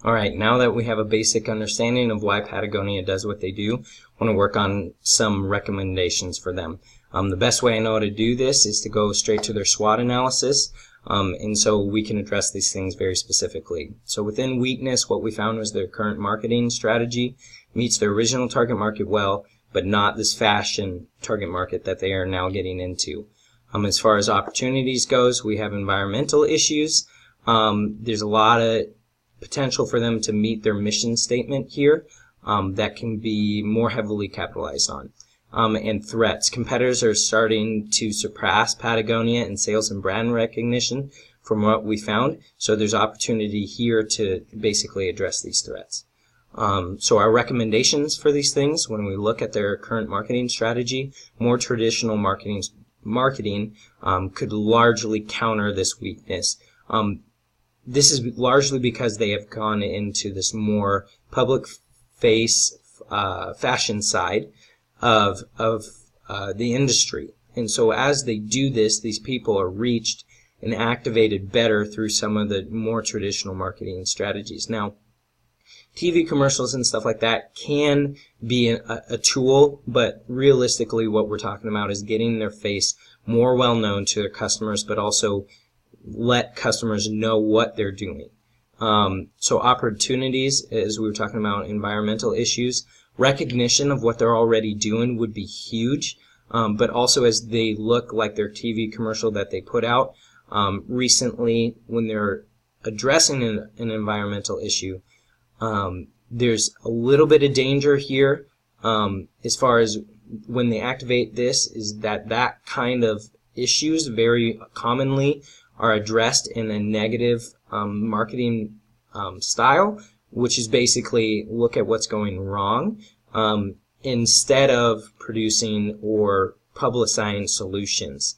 Alright, now that we have a basic understanding of why Patagonia does what they do, I want to work on some recommendations for them. The best way I know how to do this is to go straight to their SWOT analysis, and so we can address these things very specifically. So within weakness, what we found was their current marketing strategy meets their original target market well, but not this fashion target market that they are now getting into. As far as opportunities goes, we have environmental issues. There's a lot of potential for them to meet their mission statement here that can be more heavily capitalized on. And threats. Competitors are starting to surpass Patagonia in sales and brand recognition from what we found, so there's opportunity here to basically address these threats. So our recommendations for these things, when we look at their current marketing strategy, more traditional marketing could largely counter this weakness. This is largely because they have gone into this more public face fashion side of the industry. And so as they do this, these people are reached and activated better through some of the more traditional marketing strategies. Now, TV commercials and stuff like that can be a tool, but realistically what we're talking about is getting their face more well known to their customers, but also let customers know what they're doing. So opportunities, as we were talking about environmental issues, recognition of what they're already doing would be huge, but also as they look like their TV commercial that they put out recently, when they're addressing an environmental issue, there's a little bit of danger here as far as when they activate this, is that kind of issues very commonly are addressed in a negative marketing style, which is basically look at what's going wrong instead of producing or publicizing solutions.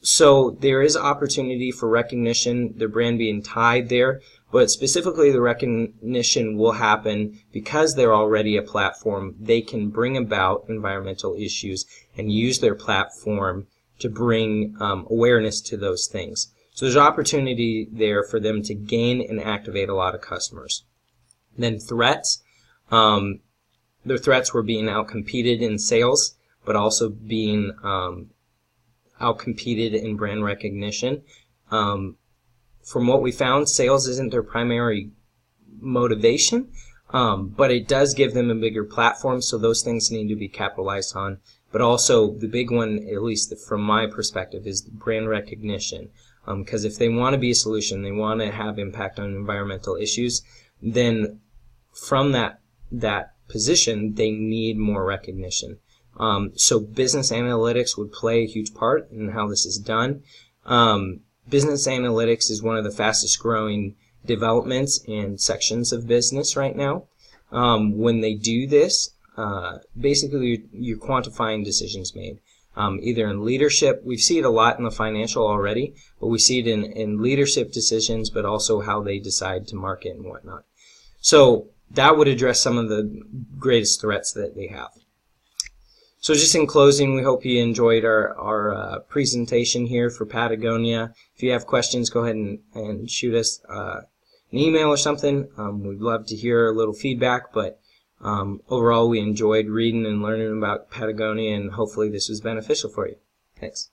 So there is opportunity for recognition, their brand being tied there, but specifically the recognition will happen because they're already a platform. They can bring about environmental issues and use their platform to bring awareness to those things. So there's opportunity there for them to gain and activate a lot of customers. Then threats. Their threats were being outcompeted in sales, but also being outcompeted in brand recognition. From what we found, sales isn't their primary motivation, but it does give them a bigger platform, so those things need to be capitalized on. But also, the big one, at least from my perspective, is brand recognition. Because if they want to be a solution, they want to have impact on environmental issues, then from that position, they need more recognition. So business analytics would play a huge part in how this is done. Business analytics is one of the fastest growing developments and sections of business right now. When they do this, basically you're quantifying decisions made. Either in leadership, we see it a lot in the financial already, but we see it in leadership decisions, but also how they decide to market and whatnot. So that would address some of the greatest threats that they have. So just in closing, we hope you enjoyed our presentation here for Patagonia. If you have questions, go ahead and shoot us an email or something. We'd love to hear a little feedback, but overall we enjoyed reading and learning about Patagonia, and hopefully this was beneficial for you. Thanks.